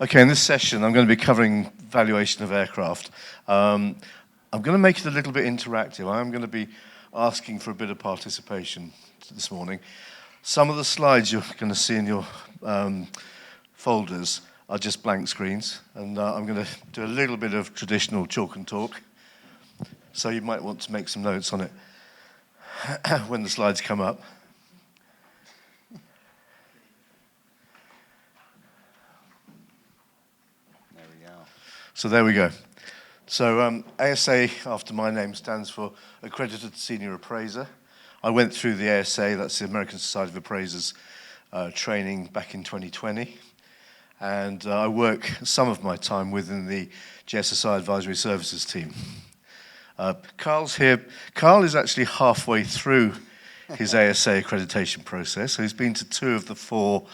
Okay, in this session, I'm going to be covering valuation of aircraft. I'm going to make it a little bit interactive. I'm going to be asking for a bit of participation this morning. Some of the slides you're going to see in your folders are just blank screens, and I'm going to do a little bit of traditional chalk and talk. So you might want to make some notes on it when the slides come up. So there we go. So ASA, after my name, stands for Accredited Senior Appraiser. I went through the ASA, that's the American Society of Appraisers, training back in 2020. And I work some of my time within the GSSI Advisory Services team. Carl's here. Carl is actually halfway through his ASA accreditation process. So he's been to 2 of the 4.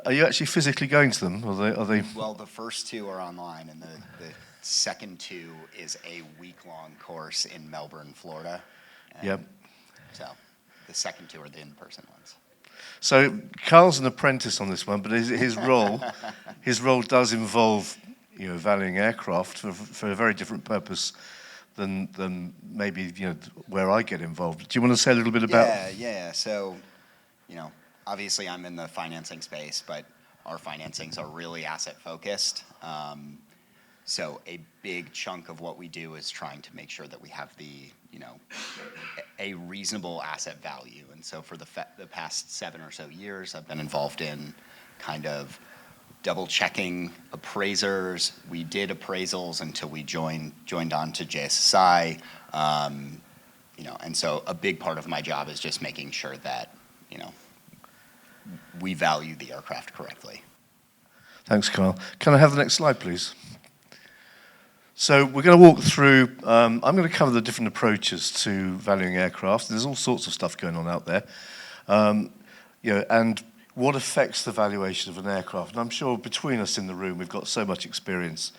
Are you actually physically going to them? Are they? Well, the first 2 are online, and the second 2 is a week-long course in Melbourne, Florida. Yep. So the second 2 are the in-person ones. So Carl's an apprentice on this one, but his role does involve, valuing aircraft for a very different purpose than maybe where I get involved. Do you want to say a little bit about? Yeah. So, obviously I'm in the financing space, but our financings are really asset focused. So a big chunk of what we do is trying to make sure that we have a reasonable asset value. And so for the past 7 or so years, I've been involved in kind of double checking appraisers. We did appraisals until we joined on to JSSI. And so a big part of my job is just making sure that, we value the aircraft correctly. Thanks, Carl. Can I have the next slide, please? So we're going to walk through, I'm going to cover the different approaches to valuing aircraft. There's all sorts of stuff going on out there. And what affects the valuation of an aircraft. And I'm sure between us in the room, we've got so much experience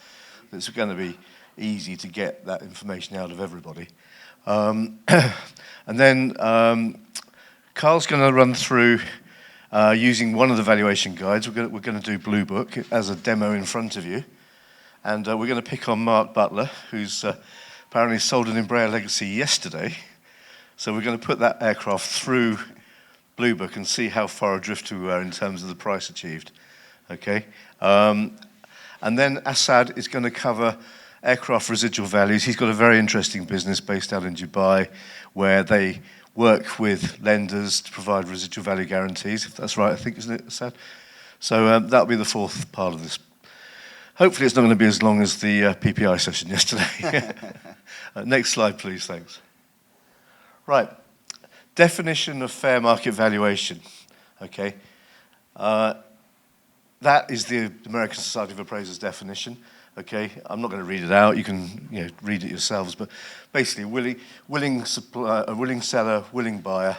that it's going to be easy to get that information out of everybody. And then Carl's going to run through using one of the valuation guides. We're going to do Blue Book as a demo in front of you. And we're going to pick on Mark Butler, who's apparently sold an Embraer Legacy yesterday. So we're going to put that aircraft through Blue Book and see how far adrift we were in terms of the price achieved. Okay. And then Assad is going to cover aircraft residual values. He's got a very interesting business based out in Dubai where they work with lenders to provide residual value guarantees, if that's right, I think, isn't it, Assad? So that'll be the 4th part of this. Hopefully it's not going to be as long as the PPI session yesterday. Next slide, please, thanks. Right, definition of fair market valuation, okay. That is the American Society of Appraisers definition, okay. I'm not going to read it out, you can read it yourselves, but basically willing seller, willing buyer,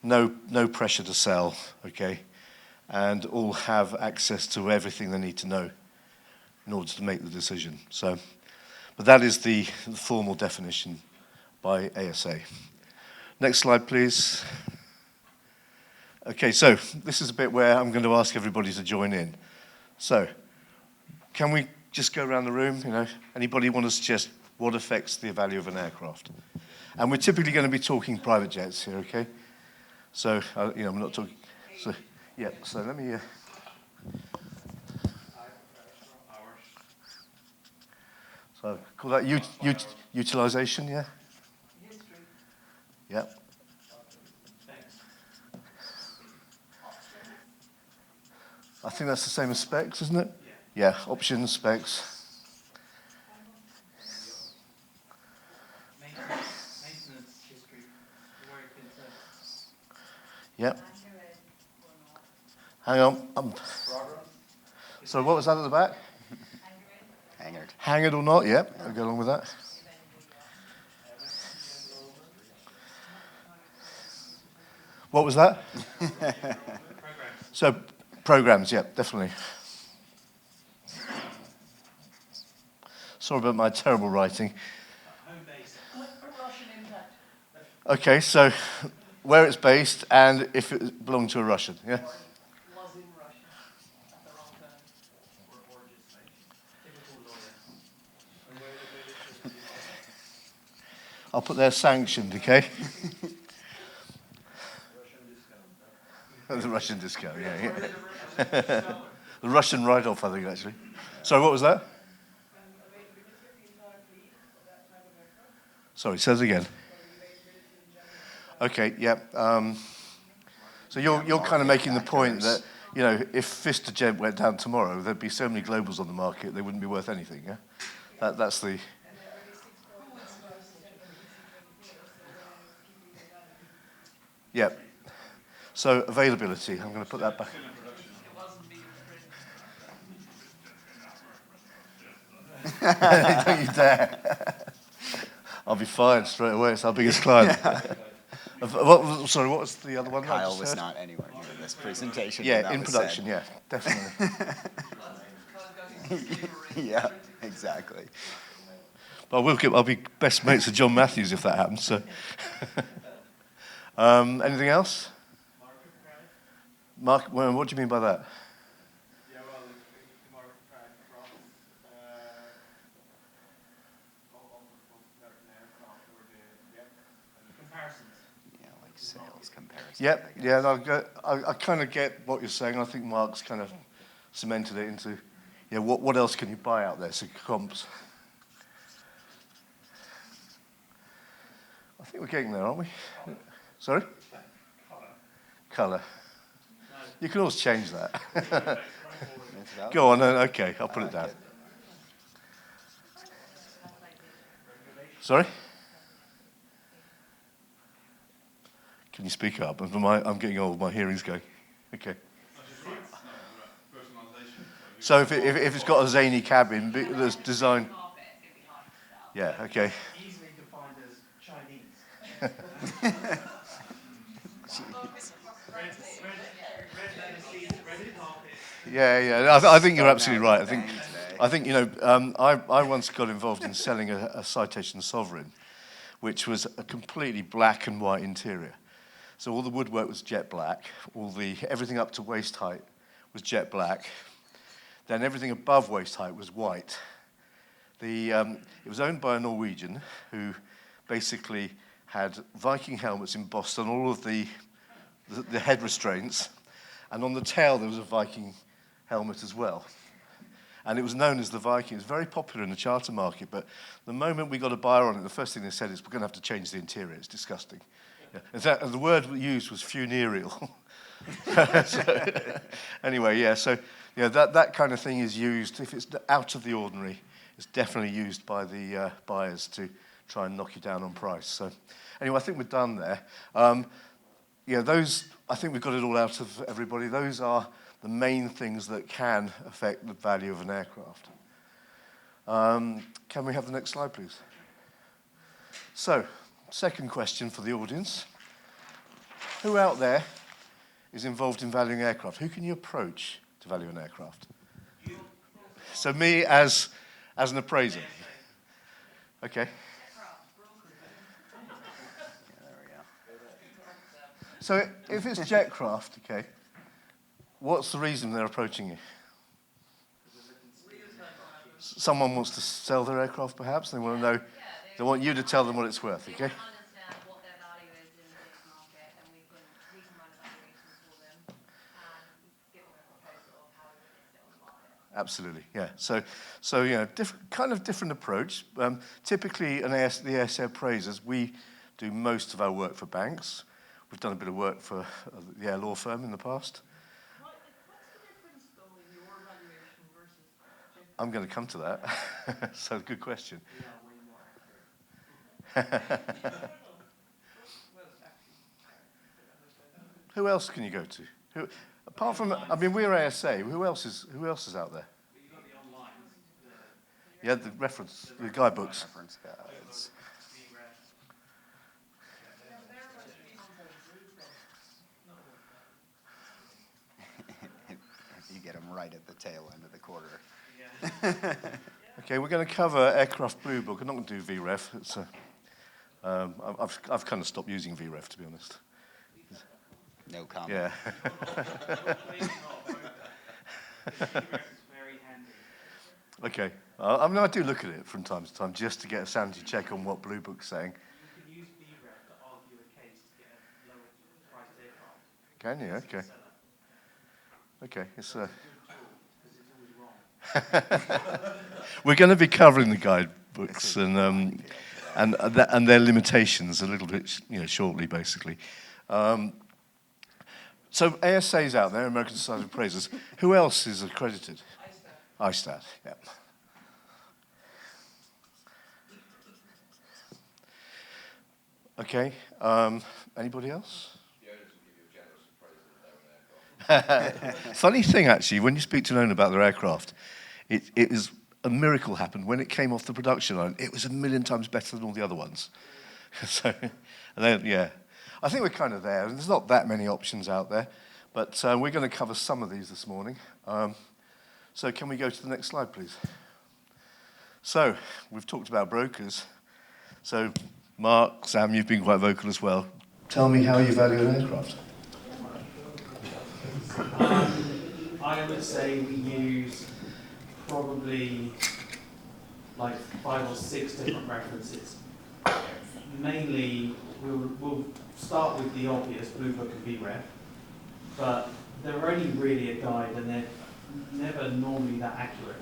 no pressure to sell, okay, and all have access to everything they need to know in order to make the decision. So, but that is the formal definition by ASA. Next slide, please. Okay, so this is a bit where I'm going to ask everybody to join in. So, can we just go around the room? Anybody want to suggest what affects the value of an aircraft? And we're typically going to be talking private jets here, okay? So, I'm not talking. So, yeah. So let me. So call that utilization, yeah? Yeah. I think that's the same as specs, isn't it? Yeah, options, specs. Maintenance history. Yep. Hang on. So what was that at the back? Hangared or not, yep. I'll go along with that. What was that? So, programs, yeah, definitely. Sorry about my terrible writing. Okay, so where it's based and if it belonged to a Russian, yeah? Was in Russia at the wrong time or origin. I'll put there sanctioned, okay? The Russian disco, yeah. The Russian write-off, I think, actually. Sorry, what was that? Sorry, says again. Okay, yeah. So you're kind of making the point that, you know, if VistaJet went down tomorrow, there'd be so many globals on the market, they wouldn't be worth anything, yeah? That's the... Yeah. So availability, I'm going to put that back. Don't you dare. I'll be fired straight away. It's our biggest client. Sorry, what was the other one? Kyle was not anywhere near this presentation. Yeah, in production, yeah, definitely. Yeah, exactly. I'll be best mates with John Matthews if that happens. So. Anything else? What do you mean by that? Yeah, well, the market track drops on aircraft or the comparisons. Yeah, like sales comparisons. Yep, yeah, no, I kind of get what you're saying. I think Mark's kind of cemented it into, yeah, what else can you buy out there? So comps. I think we're getting there, aren't we? Sorry? Colour. You can always change that. Go on, okay, I'll put it down. Sorry? Can you speak up? I'm getting old, my hearing's going. Okay. So if it's got a zany cabin that's designed... Yeah, okay. Easily defined as Chinese. Yeah. I think you're absolutely right. I think you know, I once got involved in selling a Citation Sovereign, which was a completely black and white interior. So all the woodwork was jet black. Everything up to waist height was jet black. Then everything above waist height was white. It was owned by a Norwegian who basically had Viking helmets embossed on all of the head restraints, and on the tail there was a Viking helmet as well. And it was known as the Viking. It was very popular in the charter market, but the moment we got a buyer on it, the first thing they said is, we're going to have to change the interior. It's disgusting. Yeah. In fact, the word used was funereal. Anyway, yeah, so yeah, that kind of thing is used. If it's out of the ordinary, it's definitely used by the buyers to try and knock you down on price. So anyway, I think we're done there. Yeah, I think we've got it all out of everybody. Those are the main things that can affect the value of an aircraft. Can we have the next slide, please? So, second question for the audience. Who out there is involved in valuing aircraft? Who can you approach to value an aircraft? So me as an appraiser. Okay. So if it's Jetcraft, okay, what's the reason they're approaching you? Someone wants to sell their aircraft, perhaps. They want to know. They want you to tell them what it's worth, okay? Understand what their value is in this market, and we can run evaluations for them and give them a proposal of how we would list it on the market. Absolutely, yeah. So you know, different approach. Typically, the ASA appraisers, we do most of our work for banks. We've done a bit of work for the Air Law firm in the past. What's the difference, though, in your valuation versus... I'm going to come to that. So, good question. Who else can you go to? Apart from, I mean, we're ASA. Who else is out there? Yeah, the reference, the guidebooks. Reference guides. You get them right at the tail end of the quarter. Okay, we're going to cover Aircraft Blue Book. I'm not going to do VREF. It's I've kind of stopped using VREF, to be honest. No comment. Yeah. Okay. I mean, I do look at it from time to time just to get a sanity check on what Blue Book's saying. Can you? Okay. Okay. It's we're going to be covering the guidebooks and their limitations a little bit, shortly, basically. So ASA's out there, American Society of Appraisers. Who else is accredited? ISTAT. Yeah. Okay. Anybody else? The owners will give you a generous appraisal of their own aircraft. Funny thing, actually, when you speak to an owner about their aircraft, it is a miracle happened when it came off the production line. It was a million times better than all the other ones. So, yeah, I think we're kind of there. There's not that many options out there, but we're going to cover some of these this morning. So can we go to the next slide, please? So we've talked about brokers. So Mark, Sam, you've been quite vocal as well. Tell me how you value an aircraft. I would say we use probably like 5 or 6 different references. Mainly, we'll start with the obvious, Blue Book and VREF, but they're only really a guide and they're never normally that accurate.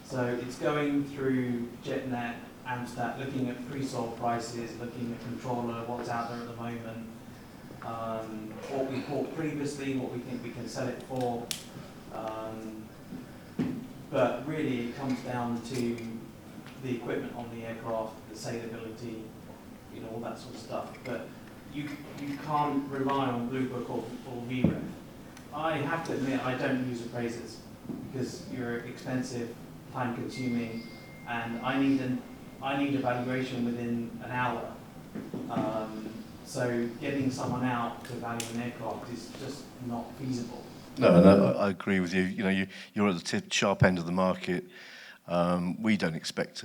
So it's going through JetNet, Amstat, looking at pre-sold prices, looking at controller, what's out there at the moment, what we bought previously, what we think we can sell it for. But really it comes down to the equipment on the aircraft, the saleability, all that sort of stuff. But you can't rely on Blue Book or VREF. I have to admit I don't use appraisers because you're expensive, time consuming, and I need a valuation within an hour. So getting someone out to value an aircraft is just not feasible. No, I agree with you. You're at the sharp end of the market. We don't expect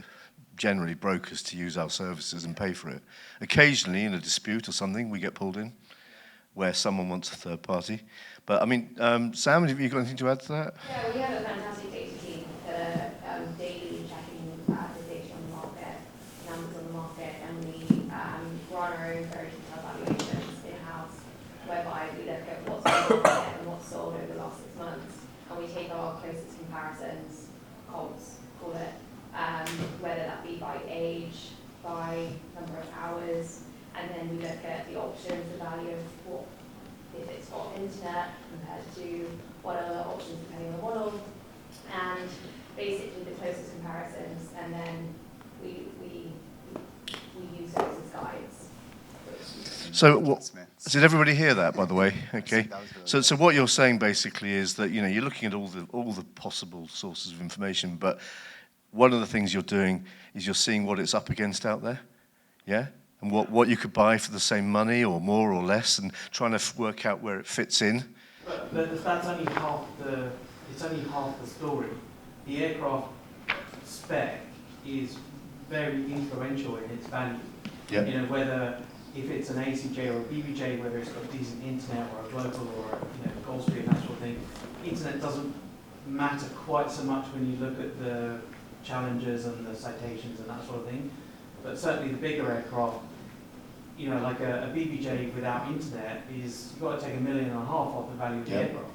generally brokers to use our services and pay for it. Occasionally, in a dispute or something, we get pulled in where someone wants a third party. But I mean, Sam, have you got anything to add to that? Yeah, we have a fantastic data team that are daily checking the data on the market, numbers on the market, and we run our own very detailed valuations in-house, whereby we look at what's on the market and what's sold over the last 6 months, and we take our closest comparisons, comps, call it, whether that be by age, by number of hours, and then we look at the options, the value of what, if it's got internet compared to what other options depending on the model, and basically the closest comparisons, and then we use those as guides. So, did everybody hear that, by the way? Okay. That was really So what you're saying basically is that you're looking at all the possible sources of information, but one of the things you're doing is you're seeing what it's up against out there, yeah, and what you could buy for the same money or more or less, and trying to work out where it fits in. But that's only it's only half the story. The aircraft spec is very influential in its value. Yeah. Whether if it's an ACJ or a BBJ, whether it's got decent internet or a global or Gulfstream, that sort of thing, internet doesn't matter quite so much when you look at the challenges and the citations and that sort of thing. But certainly the bigger aircraft, like a BBJ without internet you've got to take $1.5 million off the value of the aircraft.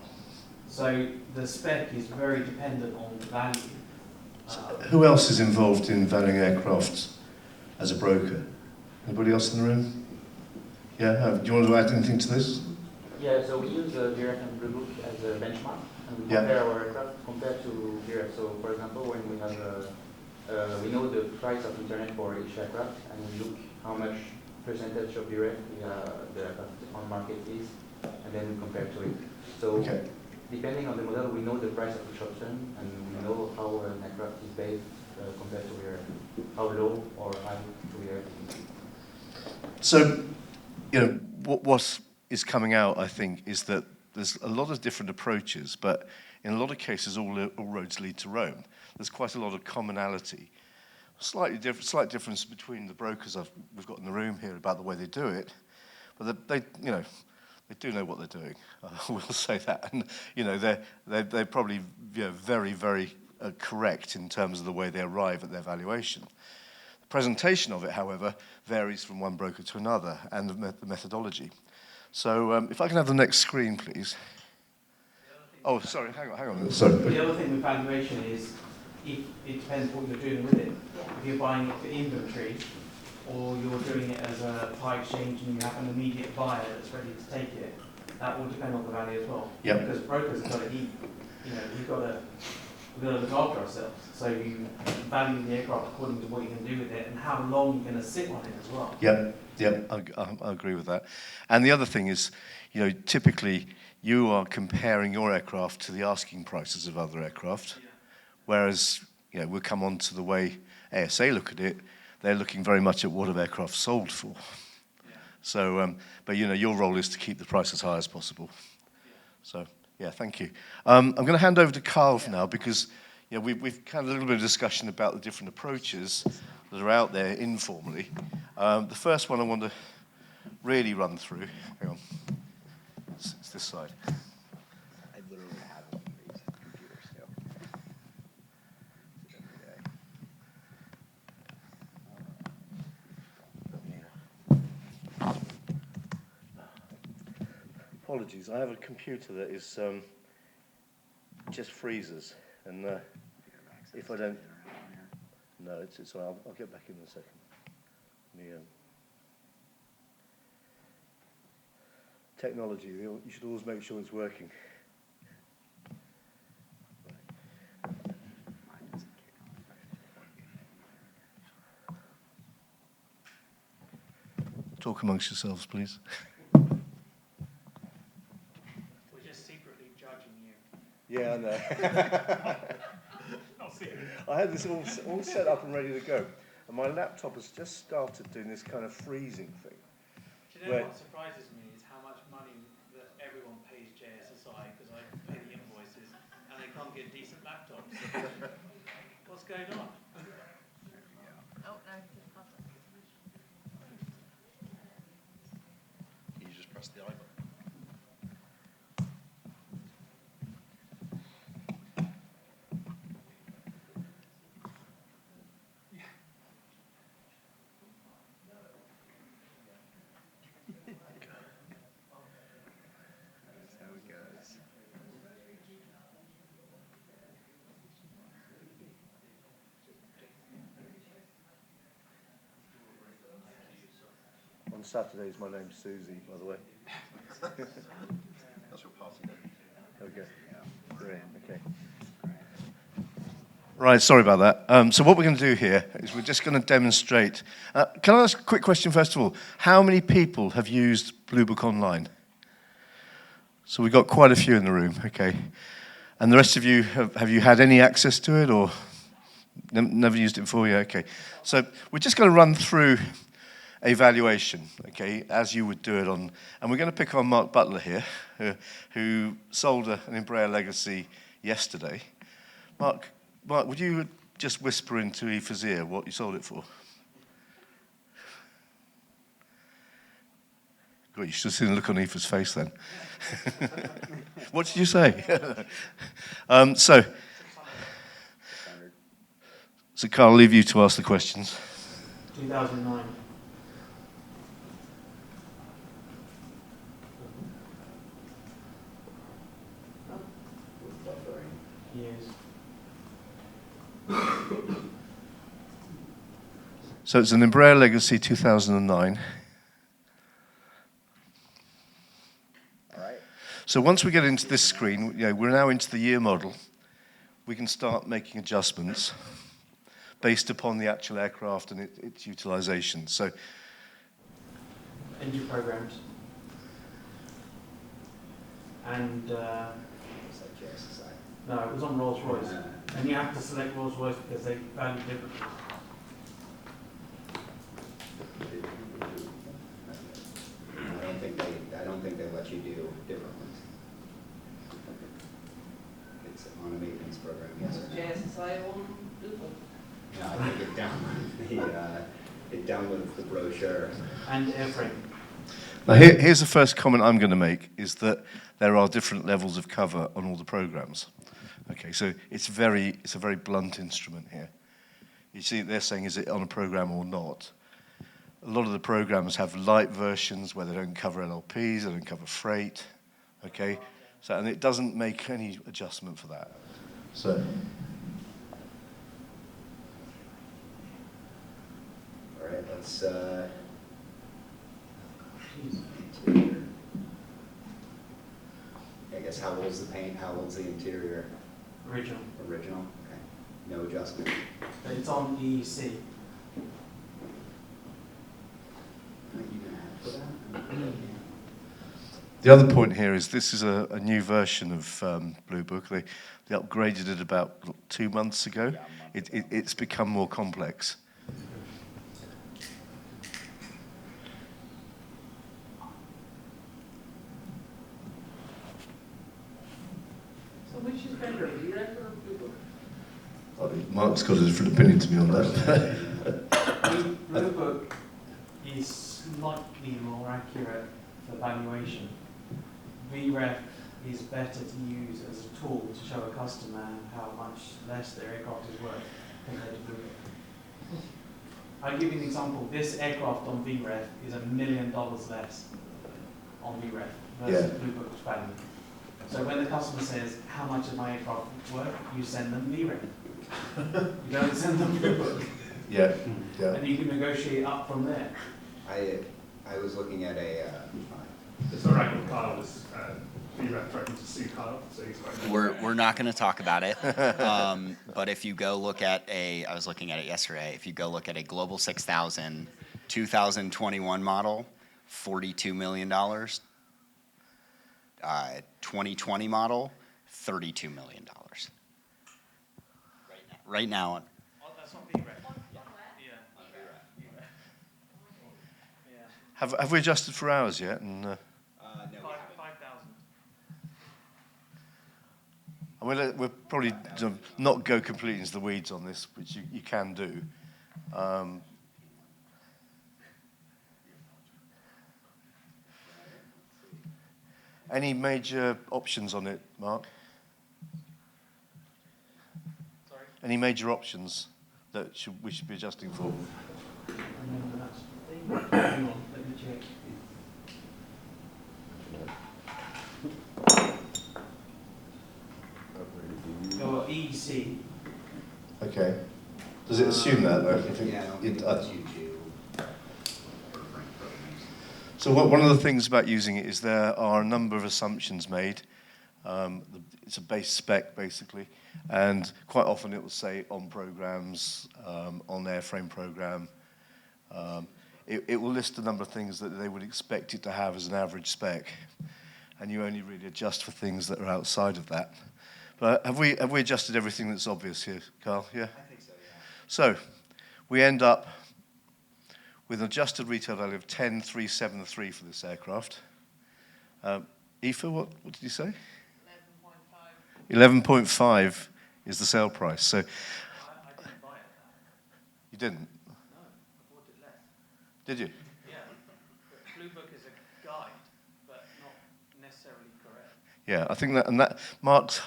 So the spec is very dependent on the value. Who else is involved in valuing aircraft as a broker? Anybody else in the room? Yeah, do you want to add anything to this? Yeah, so we use VRF and Blue Book as a benchmark, and we Yeah. compare our aircraft compared to VRF. So, for example, when we have we know the price of internet for each aircraft, and we look how much percentage of VRF the aircraft on market is, and then we compare to it. So, Okay. depending on the model, we know the price of each option, and we know how an aircraft is based compared to VRF, how low or high to VRF. So, what is coming out, I think, is that there's a lot of different approaches, but in a lot of cases, all roads lead to Rome. There's quite a lot of commonality. Slight difference between the brokers we've got in the room here about the way they do it, but they do know what they're doing. We'll say that, and they're probably very, very correct in terms of the way they arrive at their valuation. The presentation of it, however, varies from one broker to another, and the methodology. So if I can have the next screen, please. Oh, sorry, hang on. Sorry. The other thing with valuation is, if it depends what you're doing with it. If you're buying it for inventory, or you're doing it as a part exchange and you have an immediate buyer that's ready to take it, that will depend on the value as well. Yep. Because brokers have got to eat. You know, we've got to look after ourselves. So you value the aircraft according to what you can do with it and how long you're going to sit on it as well. Yep, I agree with that. And the other thing is, you know, typically you are comparing your aircraft to the asking prices of other aircraft, whereas, you know, we'll come on to the way ASA look at it. They're looking very much at what have aircraft sold for. So, but you know, your role is to keep the price as high as possible. So, yeah, thank you. I'm going to hand over to Carl now because, you know, we've had a little bit of discussion about the different approaches that are out there informally. The first one I want to really run through. Hang on, it's this side. I literally have one of these computers too. Apologies, I have a computer that is just freezes, and if I don't, no, it's all right. I'll get back in a second. Technology, you should always make sure it's working. Talk amongst yourselves, please. We're just secretly judging you. Yeah, I know. I had this all set up and ready to go, and my laptop has just started doing this kind of freezing thing. Do you know what surprises me is how much money that everyone pays JSSI because I pay the invoices and they can't get decent laptops. What's going on? Oh, no, just pass it. You just press the I button. That's how it goes. On Saturdays, my name's Susie, by the way. That's your party name. Okay. Great. Okay. Right, sorry about that. So what we're going to do here is we're just going to demonstrate. Can I ask a quick question first of all? How many people have used Blue Book Online? So we've got quite a few in the room, okay. And the rest of you, have you had any access to it or never used it before? Yeah, okay. So we're just going to run through a valuation, okay, as you would do it on, and we're going to pick on Mark Butler here, who sold an Embraer Legacy yesterday. Mark, would you just whisper into Aoife's ear what you sold it for? God, you should have seen the look on Aoife's face then. What did you say? So Carl, I'll leave you to ask the questions. 2009. Years. So it's an Embraer Legacy 2009. All right. So once we get into this screen, you know, we're now into the year model. We can start making adjustments based upon the actual aircraft and its utilization. So Engine programs. And It's like JSSI. no, it was on Rolls-Royce. And you have to select Rolls-Royce because they value differently. I don't think they let you do different ones. It's on a maintenance program, yes or no? JSSI one, Google. No, I think it downloads the brochure. And airframe. now here's the first comment I'm going to make, is that there are different levels of cover on all the programs. Okay, so it's a very blunt instrument here. You see, they're saying, is it on a program or not? A lot of the programs have light versions where they don't cover LLPs, they don't cover freight, okay? So, and it doesn't make any adjustment for that. So, All right, let's, I guess, how old's the paint, how old's the interior? Original. Original, okay. No adjustment. But it's on EEC. Are you gonna have for that? the other point here is this is a new version of Blue Book. They upgraded it about 2 months ago. Yeah, a month ago. It's become more complex. So which is better, VREF or Blue Book? I think Mark's got a different opinion to me on that. Blue Book is slightly more accurate for valuation. VREF is better to use as a tool to show a customer how much less their aircraft is worth compared to Blue Book. I'll give you an example. This aircraft on VREF is $1 million less on VREF versus Yeah. Blue Book's value. So when the customer says, how much is my aircraft worth, you send them VREF. You don't send them Blue Book. Yeah, yeah. And you can negotiate up from there. I was looking at a, It's all right, Kyle was, VREF threatened to sue Kyle, so he's quite. we're not gonna talk about it. But if you go look at I was looking at it yesterday, if you go look at a Global 6000 2021 model, $42 million. 2020 model, $32 million. Right now. Oh, that's not VREF. Yeah. Have we adjusted for hours yet? And No, 5,000. we'll probably not go completely into the weeds on this, which you can do. Any major options on it, Mark? Sorry? Any major options that we should be adjusting for? Hang on, let me check. Your EEC. Okay. Does it assume that, though? You think Yeah, I don't it- think it lets you do. So one of the things about using it is there are a number of assumptions made. It's a base spec, basically, and quite often it will say on programs, on airframe program. It will list a number of things that they would expect it to have as an average spec, and you only really adjust for things that are outside of that. But have we adjusted everything that's obvious here, Carl? Yeah? I think so, yeah. So we end up with an adjusted retail value of 10,373 for this aircraft. Aoife, what did you say? 11.5. 11.5 is the sale price. So I didn't buy it. you didn't, No, I bought it less. did you? Yeah. But Blue Book is a guide, but not necessarily correct. Yeah, I think that Mark's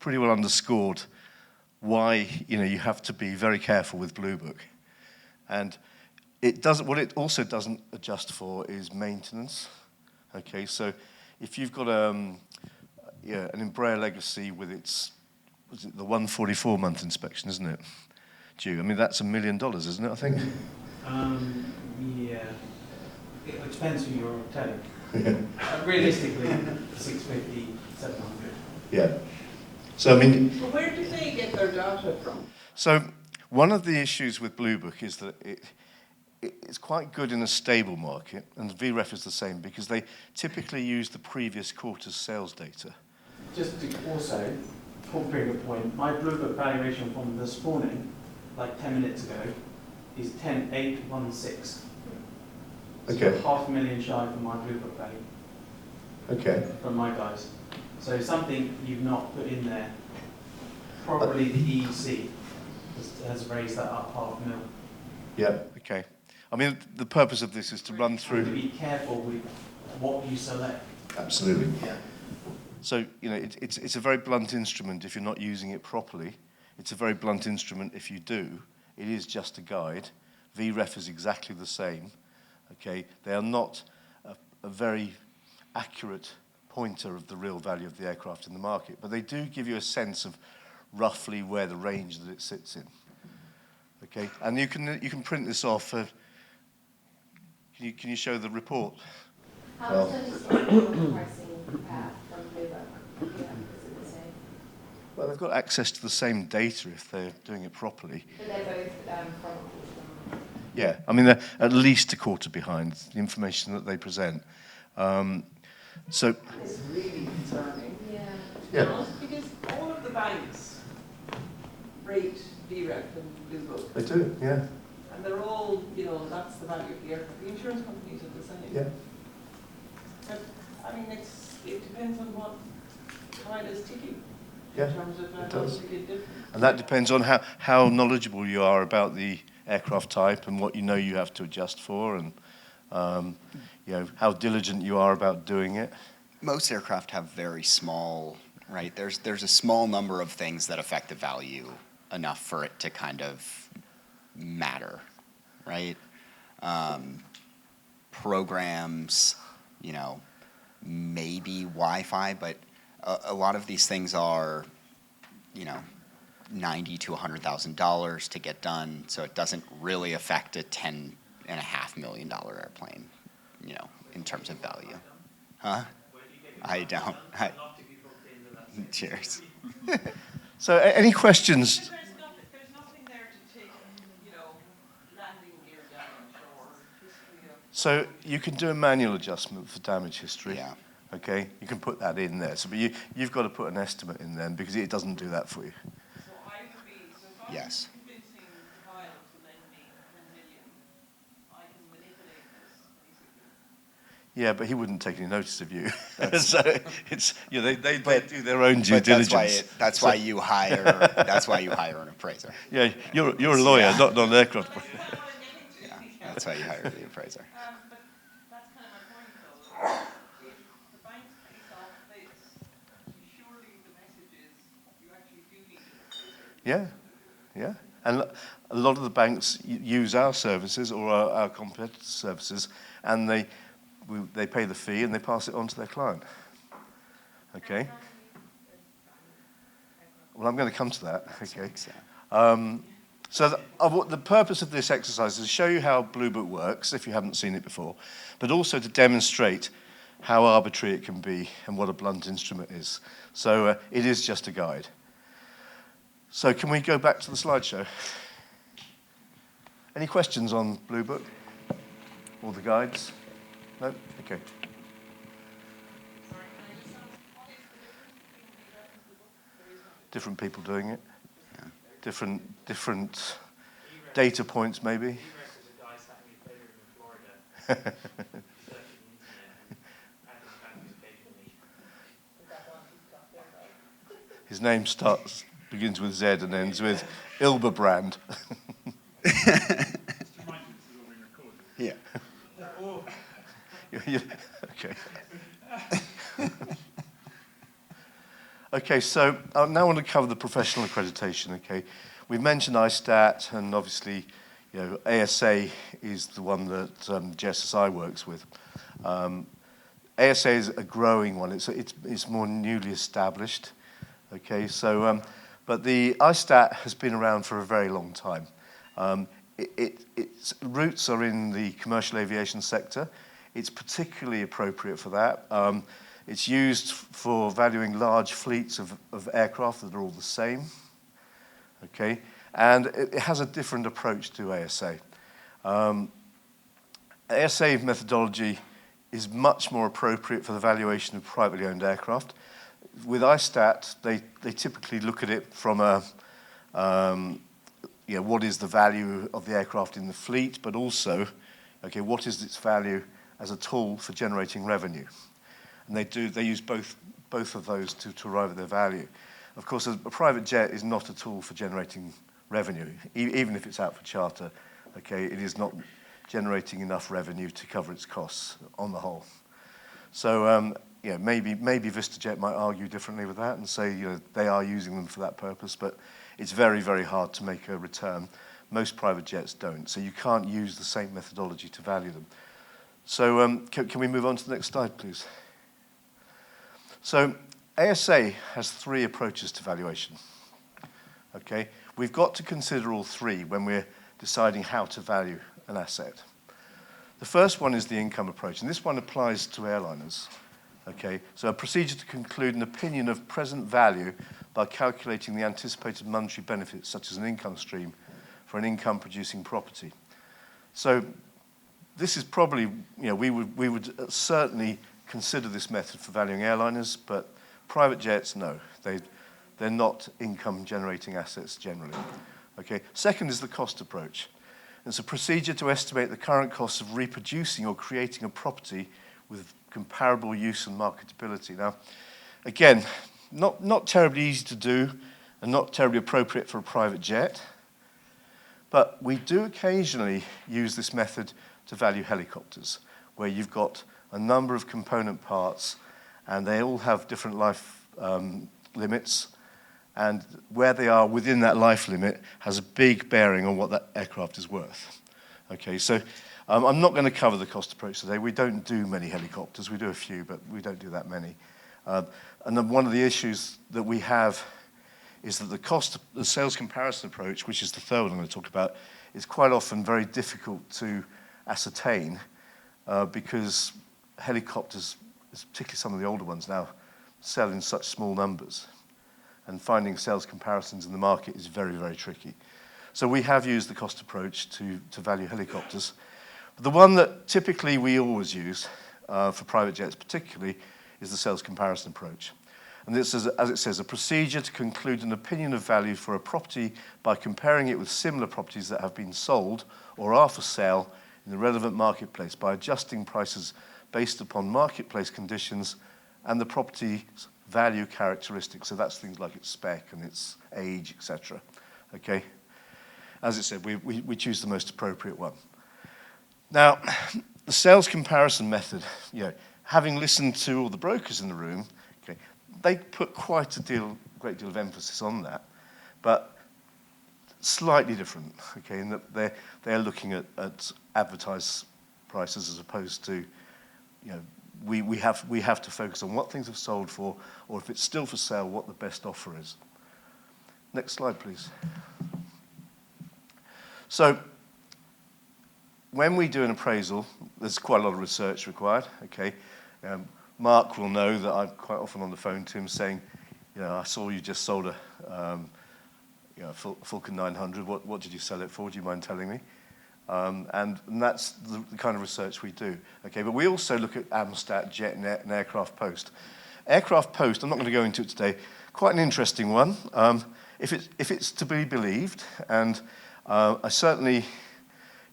pretty well underscored why you have to be very careful with Blue Book, and it doesn't. What it also doesn't adjust for is maintenance. Okay, so if you've got an Embraer Legacy with was it the 144-month inspection, isn't it? Due. I mean, that's $1 million, isn't it? I think. Yeah. It depends who you're telling. Realistically, 650, 700. Yeah. So I mean. But where do they get their data from? So one of the issues with Blue Book is that it's quite good in a stable market, and VREF is the same because they typically use the previous quarter's sales data. Just to also bring a point, my Blue Book valuation from this morning, like 10 minutes ago, is 10,816. Okay. So $500,000 shy from my Blue Book value Okay. from my guys. So something you've not put in there, probably the EEC has raised that up $500,000. Yeah. Okay. I mean, the purpose of this is to run To through. be careful with what you select. Absolutely. Yeah. So it's a very blunt instrument if you're not using it properly. It's a very blunt instrument if you do. It is just a guide. VREF is exactly the same. Okay, they are not a very accurate pointer of the real value of the aircraft in the market, but they do give you a sense of roughly where the range that it sits in. Okay, and you can print this off. Can you show the report? How Well- much does it stand for the pricing from Bluebook? Yeah, is it the same? Well, they've got access to the same data if they're doing it properly. But they're both from. Yeah, I mean, they're at least a quarter behind the information that they present. So, It's really concerning. Yeah. yeah, Because all of the banks rate VREP and Blue Book. they do, yeah. And they're all, that's the value of the aircraft. The insurance companies are the same. Yeah. But, I mean, it depends on what tile is ticking. Yeah, In terms of it how does. big a difference. And that depends on how knowledgeable you are about the aircraft type and what you know you have to adjust for, and how diligent you are about doing it. Most aircraft have very small, right? There's a small number of things that affect the value enough for it to kind of matter, right? Programs, maybe Wi-Fi, but a lot of these things are, $90,000 to $100,000 to get done, so it doesn't really affect a $10.5 million airplane, in terms of value. Huh? I don't. Cheers. So, any questions? There's nothing there to take, landing gear damage or history of. So you can do a manual adjustment for damage history. Yeah. Okay, you can put that in there. So, but you've got to put an estimate in then, because it doesn't do that for you. So I would be, so if I'm Yes. convincing Kyle to lend me 10 million, I can manipulate this basically. Yeah, but he wouldn't take any notice of you. That's- So they But- do their own due But diligence. that's why you hire an appraiser. Yeah, you're a lawyer, Yeah. not an aircraft. That's not what I'm getting to. Yeah, that's why you hire the appraiser. But that's kind of my point though. If the banks base off this, surely the message is you actually do need an appraiser. Yeah. And a lot of the banks use our services or our competitors' services, and they pay the fee and they pass it on to their client. Okay. Well, I'm going to come to that. Okay. So the purpose of this exercise is to show you how Blue Book works, if you haven't seen it before, but also to demonstrate how arbitrary it can be and what a blunt instrument is. So it is just a guide. So can we go back to the slideshow? Any questions on Blue Book or the guides? No? Okay. Different people doing it. Different data points, maybe. VREF is a guy sat in his bedroom in Florida, searching the internet and adding values occasionally. His name begins with Z and ends with Ilberbrand. Yeah. Okay. Okay, so I now want to cover the professional accreditation. Okay, we've mentioned ISTAT, and obviously, ASA is the one that JSSI works with. ASA is a growing one. It's more newly established. Okay, so but the ISTAT has been around for a very long time. Its roots are in the commercial aviation sector. It's particularly appropriate for that. It's used for valuing large fleets of aircraft that are all the same. Okay, and it has a different approach to ASA. ASA methodology is much more appropriate for the valuation of privately owned aircraft. With ISTAT, they typically look at it from what is the value of the aircraft in the fleet, but also, okay, what is its value as a tool for generating revenue? And they use both of those to arrive at their value. Of course, a private jet is not a tool for generating revenue, even if it's out for charter. Okay, it is not generating enough revenue to cover its costs on the whole. So maybe VistaJet might argue differently with that and say they are using them for that purpose, but it's very, very hard to make a return. Most private jets don't, so you can't use the same methodology to value them. So can we move on to the next slide, please? So ASA has 3 approaches to valuation. Okay, we've got to consider all 3 when we're deciding how to value an asset. The first one is the income approach, and this one applies to airliners. Okay, so a procedure to conclude an opinion of present value by calculating the anticipated monetary benefits, such as an income stream, for an income-producing property. So this is probably, we would certainly consider this method for valuing airliners, but private jets, no. They're not income-generating assets generally. Okay. Second is the cost approach. It's a procedure to estimate the current costs of reproducing or creating a property with comparable use and marketability. Now, again, not terribly easy to do and not terribly appropriate for a private jet, but we do occasionally use this method to value helicopters, where you've got a number of component parts and they all have different life limits, and where they are within that life limit has a big bearing on what that aircraft is worth. Okay, so I'm not going to cover the cost approach today. We don't do many helicopters. We do a few, but we don't do that many. And then one of the issues that we have is that the sales comparison approach, which is the third one I'm going to talk about, is quite often very difficult to ascertain because helicopters, particularly some of the older ones now, sell in such small numbers. And finding sales comparisons in the market is very, very tricky. So we have used the cost approach to value helicopters. But the one that typically we always use for private jets particularly is the sales comparison approach. And this is, as it says, a procedure to conclude an opinion of value for a property by comparing it with similar properties that have been sold or are for sale in the relevant marketplace by adjusting prices based upon marketplace conditions and the property's value characteristics. So that's things like its spec and its age, etc. Okay? As it said, we choose the most appropriate one. Now, the sales comparison method, having listened to all the brokers in the room, okay, they put quite a great deal of emphasis on that, but slightly different, okay, in that they're looking at advertised prices as opposed to, we have to focus on what things have sold for, or if it's still for sale, what the best offer is. Next slide, please. So, when we do an appraisal, there's quite a lot of research required, okay? Mark will know that I'm quite often on the phone to him saying, I saw you just sold a Falcon 900. What did you sell it for? Do you mind telling me? And that's the kind of research we do. Okay, but we also look at Amstat, JetNet, and Aircraft Post. Aircraft Post, I'm not going to go into it today, quite an interesting one. If it's to be believed, and I certainly,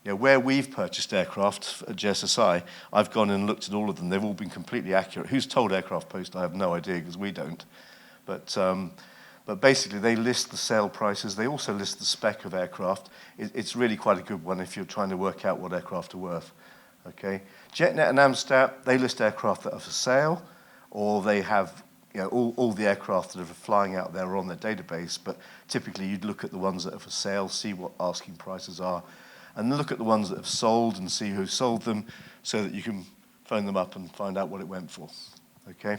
where we've purchased aircraft at JSSI, I've gone and looked at all of them. They've all been completely accurate. Who's told Aircraft Post? I have no idea, because we don't. But basically, they list the sale prices. They also list the spec of aircraft. It's really quite a good one if you're trying to work out what aircraft are worth. Okay, JetNet and Amstat, they list aircraft that are for sale, or they have all the aircraft that are flying out there are on their database. But typically, you'd look at the ones that are for sale, see what asking prices are, and look at the ones that have sold and see who sold them, so that you can phone them up and find out what it went for. Okay.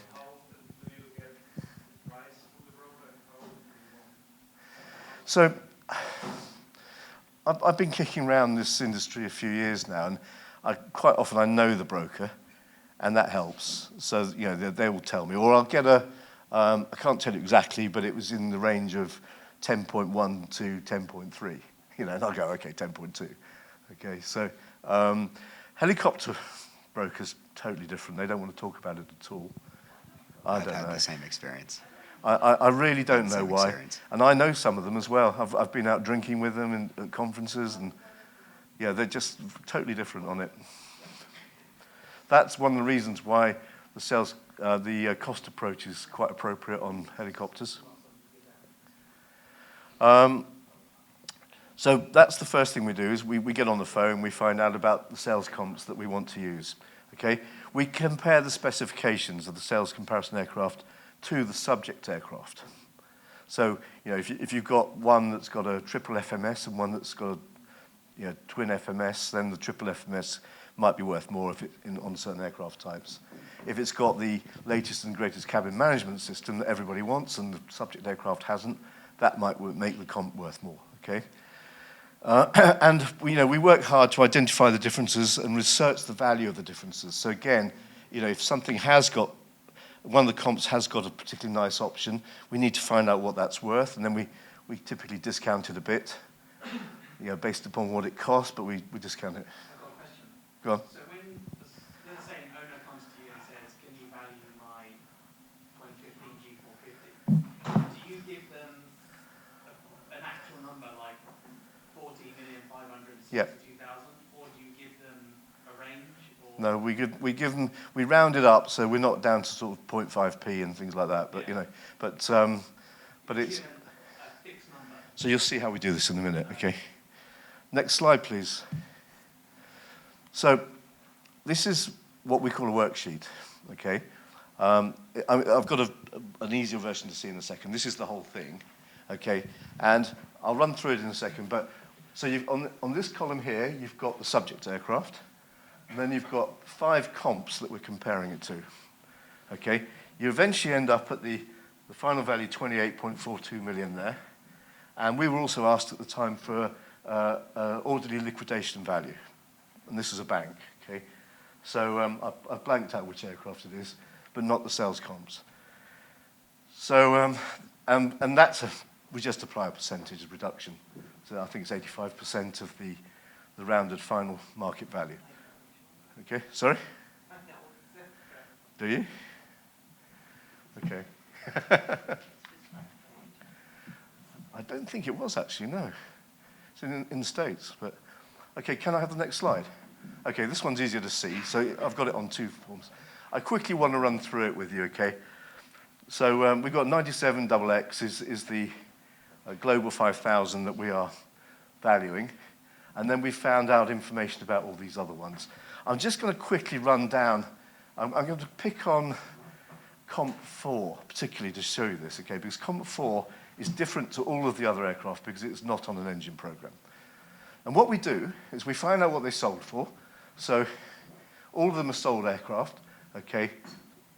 So, I've been kicking around this industry a few years now, and quite often I know the broker, and that helps. So, they will tell me, or I'll get I can't tell you exactly, but it was in the range of 10.1 to 10.3, and I'll go, okay, 10.2. Okay, so helicopter brokers, totally different. They don't want to talk about it at all. I've had the same experience. I really don't know why. Experience. And I know some of them as well. I've been out drinking with them at conferences, and they're just totally different on it. That's one of the reasons why the cost approach is quite appropriate on helicopters. So that's the first thing we do, is we get on the phone, we find out about the sales comps that we want to use. Okay? We compare the specifications of the sales comparison aircraft to the subject aircraft. So, if you've got one that's got a triple FMS and one that's got a twin FMS, then the triple FMS might be worth more on certain aircraft types. If it's got the latest and greatest cabin management system that everybody wants and the subject aircraft hasn't, that might make the comp worth more, okay? And we work hard to identify the differences and research the value of the differences. So again, if something has got, one of the comps has got a particularly nice option, we need to find out what that's worth, and then we typically discount it a bit, based upon what it costs, but we discount it. I've got a question. Go on. So when, let's say an owner comes to you and says, can you value my 2015 G450? Do you give them an actual number like 40,562,000, Yeah. or do you give them a range? Or? No, we give them, we round it up, so we're not down to sort of 0.5p and things like that. But but it's. Given a fixed number. So you'll see how we do this in a minute. Okay. Next slide, please. So this is what we call a worksheet. Okay. I've got an easier version to see in a second. This is the whole thing. Okay. And I'll run through it in a second. But so on this column here, you've got the subject aircraft. And then you've got 5 comps that we're comparing it to. Okay? You eventually end up at the final value, 28.42 million there. And we were also asked at the time for orderly liquidation value. And this is a bank, okay? So I've blanked out which aircraft it is, but not the sales comps. So, and that's we just apply a percentage of reduction. So I think it's 85% of the rounded final market value. Okay, sorry? Do you? Okay. I don't think it was actually, no. It's in the States, but... Okay, can I have the next slide? Okay, this one's easier to see, so I've got it on 2 forms. I quickly want to run through it with you, okay? So we've got 97XX is the Global 5000 that we are valuing, and then we found out information about all these other ones. I'm just going to quickly run down. I'm going to pick on Comp 4, particularly to show you this, okay? Because Comp 4 is different to all of the other aircraft because it's not on an engine program. And what we do is we find out what they sold for. So all of them are sold aircraft, okay?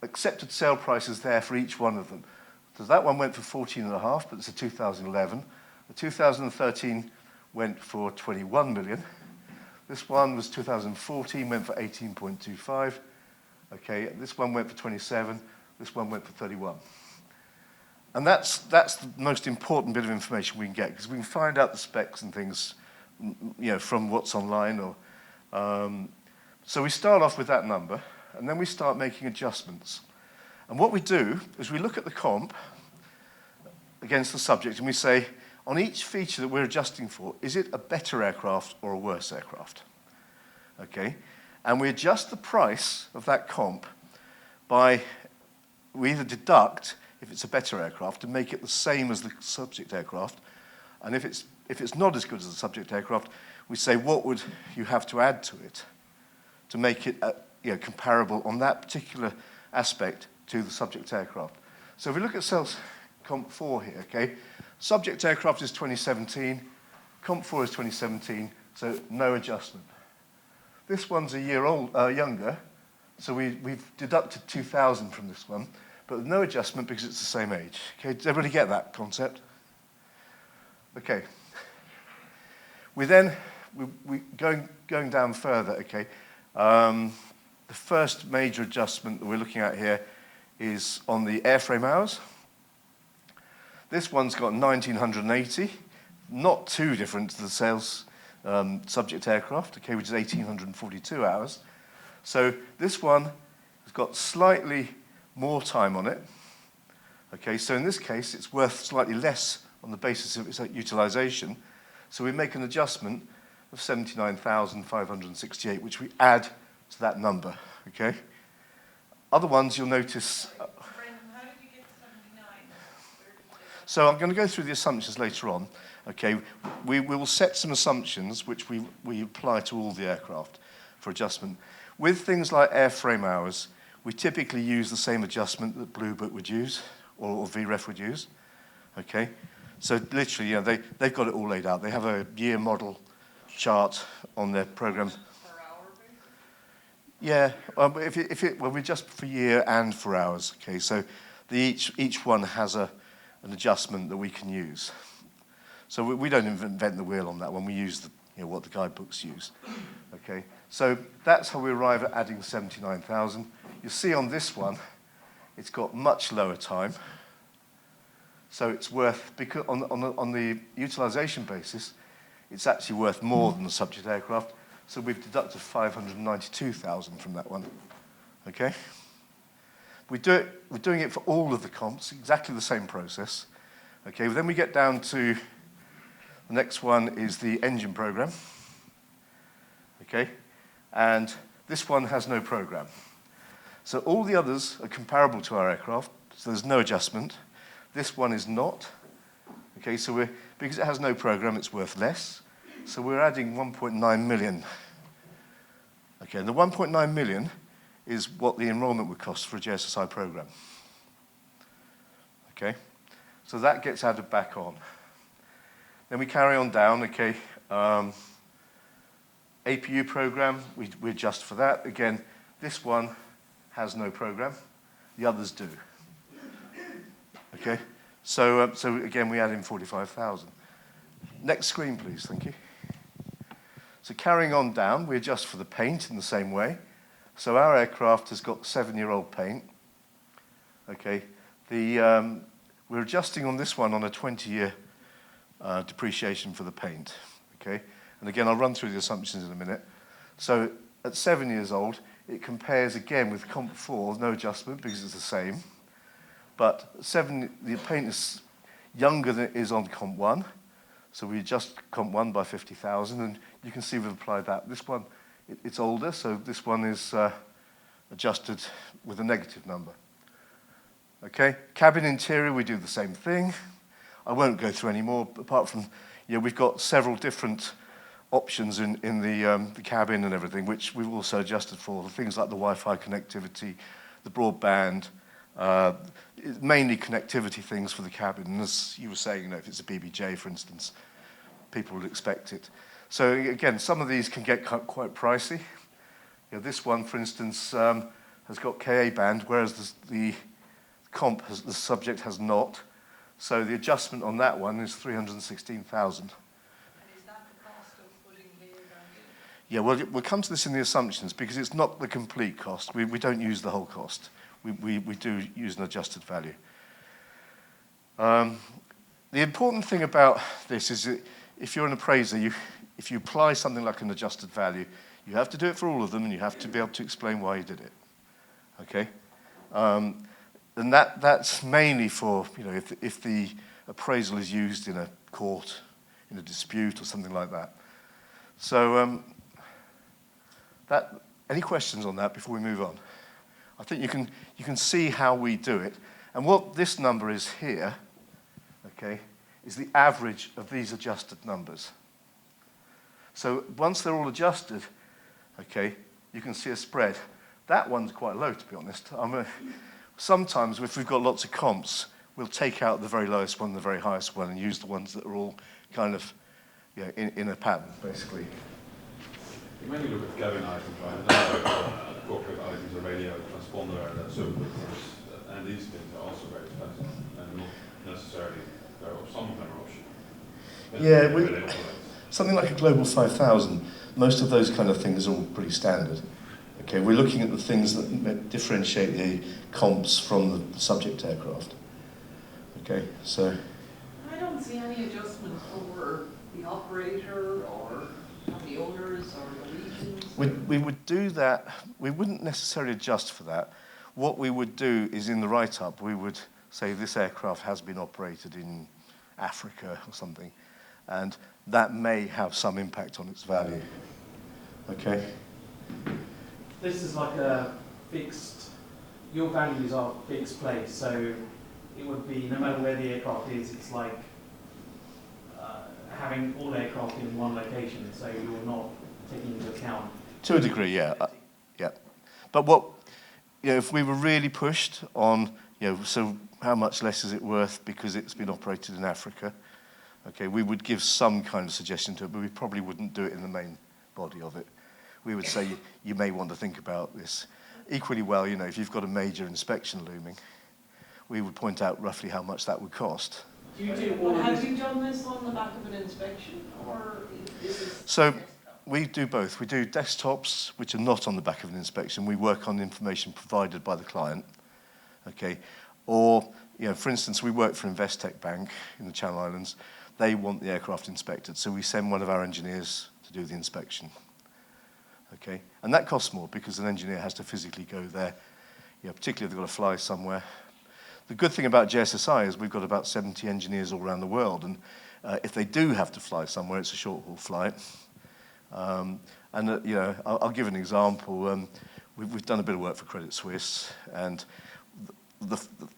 Accepted sale prices there for each one of them. So that one went for 14.5, but it's a 2011. The 2013 went for 21 million. This one was 2014, went for 18.25. Okay, this one went for 27. This one went for 31. And that's the most important bit of information we can get, because we can find out the specs and things, from what's online. So we start off with that number, and then we start making adjustments. And what we do is we look at the comp against the subject, and we say, on each feature that we're adjusting for, is it a better aircraft or a worse aircraft? Okay, and we adjust the price of that comp by, we either deduct if it's a better aircraft and make it the same as the subject aircraft, and if it's not as good as the subject aircraft, we say what would you have to add to it to make it comparable on that particular aspect to the subject aircraft. So if we look at sales comp 4 here, okay, subject aircraft is 2017, comp 4 is 2017, so no adjustment. This one's a year younger, so we've deducted 2,000 from this one, but no adjustment because it's the same age. Okay, does everybody get that concept? Okay. We going down further, okay. The first major adjustment that we're looking at here is on the airframe hours. This one's got 1,980, not too different to the sales subject aircraft, okay, which is 1,842 hours. So this one has got slightly more time on it. Okay, so in this case, it's worth slightly less on the basis of its utilization. So we make an adjustment of 79,568, which we add to that number, okay? Other ones you'll notice... Brendan, how did you get to 79? So I'm going to go through the assumptions later on. Okay, we will set some assumptions which we apply to all the aircraft for adjustment. With things like airframe hours, we typically use the same adjustment that Blue Book would use or VREF would use. Okay, so literally, they've got it all laid out. They have a year model chart on their program. Per hour basis? Yeah, well, we adjust for year and for hours. Okay, so each one has an adjustment that we can use. So we don't invent the wheel on that one. We use what the guidebooks use. Okay, so that's how we arrive at adding 79,000. You see on this one, it's got much lower time. So it's worth, because on the utilization basis, it's actually worth more than the subject aircraft. So we've deducted 592,000 from that one. Okay? We're doing it for all of the comps, exactly the same process. Okay, then we get down to the next one is the engine program. Okay, and this one has no program. So all the others are comparable to our aircraft, so there's no adjustment. This one is not. Okay, so because it has no program, it's worth less. So we're adding 1.9 million. Okay, and the 1.9 million is what the enrollment would cost for a JSSI program. Okay, so that gets added back on. Then we carry on down, okay. APU program, we adjust for that. Again, this one has no program. The others do. Okay, so again, we add in 45,000. Next screen, please, thank you. So carrying on down, we adjust for the paint in the same way. So our aircraft has got 7-year-old paint. Okay, we're adjusting on this one on a 20-year depreciation for the paint. Okay, and again, I'll run through the assumptions in a minute. So at 7 years old, it compares again with Comp 4, no adjustment because it's the same. But the paint is younger than it is on Comp 1. So we adjust Comp 1 by 50,000, and you can see we've applied that. This one, it's older, so this one is adjusted with a negative number. Okay, cabin interior, we do the same thing. I won't go through any more, apart from, we've got several different options in the cabin and everything, which we've also adjusted for. Things like the Wi-Fi connectivity, the broadband, mainly connectivity things for the cabin. And as you were saying, if it's a BBJ, for instance, people would expect it. So again, some of these can get quite pricey. This one, for instance, has got KA band, whereas the comp, the subject has not. So the adjustment on that one is 316,000. And is that the cost of putting the band in? Yeah, well, we'll come to this in the assumptions because it's not the complete cost. We don't use the whole cost. We do use an adjusted value. The important thing about this is that if you're an appraiser, if you apply something like an adjusted value, you have to do it for all of them, and you have to be able to explain why you did it. Okay? And that's mainly for, if the appraisal is used in a court, in a dispute or something like that. So any questions on that before we move on? I think you can see how we do it. And what this number is here, okay, is the average of these adjusted numbers. So once they're all adjusted, okay, you can see a spread. That one's quite low, to be honest. Sometimes, if we've got lots of comps, we'll take out the very lowest one, the very highest one, and use the ones that are all kind of in a pattern, basically. You mainly look at cabin items, right? And then cockpit items, a radio, transponder, and these things are also very expensive, and not necessarily, some of them are optional. Yeah, something like a Global 5000, most of those kind of things are all pretty standard. Okay, we're looking at the things that differentiate the comps from the subject aircraft. Okay, so. I don't see any adjustment for the operator or the owners or the regions. We would do that. We wouldn't necessarily adjust for that. What we would do is in the write-up, we would say this aircraft has been operated in Africa or something, and that may have some impact on its value. Okay. This is like a fixed, your values are fixed place, so it would be, no matter where the aircraft is, it's like having all aircraft in one location, so you're not taking into account. To a degree, yeah. Yeah. But what, if we were really pushed on, so how much less is it worth because it's been operated in Africa? Okay, we would give some kind of suggestion to it, but we probably wouldn't do it in the main body of it. We would say you may want to think about this. Equally well, you know, if you've got a major inspection looming, we would point out roughly how much that would cost. Do you do all But of have this? you done this on the back of an inspection, or is it? So we do both. We do desktops, which are not on the back of an inspection. We work on information provided by the client, okay? Or, you know, for instance, we work for Investec Bank in the Channel Islands. They want the aircraft inspected, so we send one of our engineers to do the inspection, okay? And that costs more because an engineer has to physically go there, you know, particularly if they've got to fly somewhere. The good thing about JSSI is we've got about 70 engineers all around the world, and if they do have to fly somewhere, it's a short-haul flight. You know, I'll give an example. We've done a bit of work for Credit Suisse, and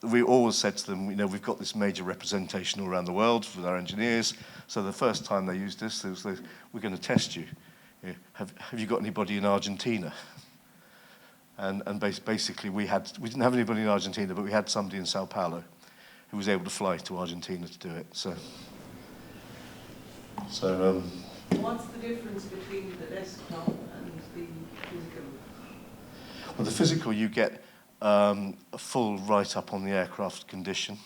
we always said to them, you know, we've got this major representation all around the world with our engineers. So the first time they used this, they was like, we're going to test you. You know, have you got anybody in Argentina? And basically, we didn't have anybody in Argentina, but we had somebody in Sao Paulo who was able to fly to Argentina to do it. So What's the difference between the desktop and the physical? well, the physical, you get a full write-up on the aircraft condition.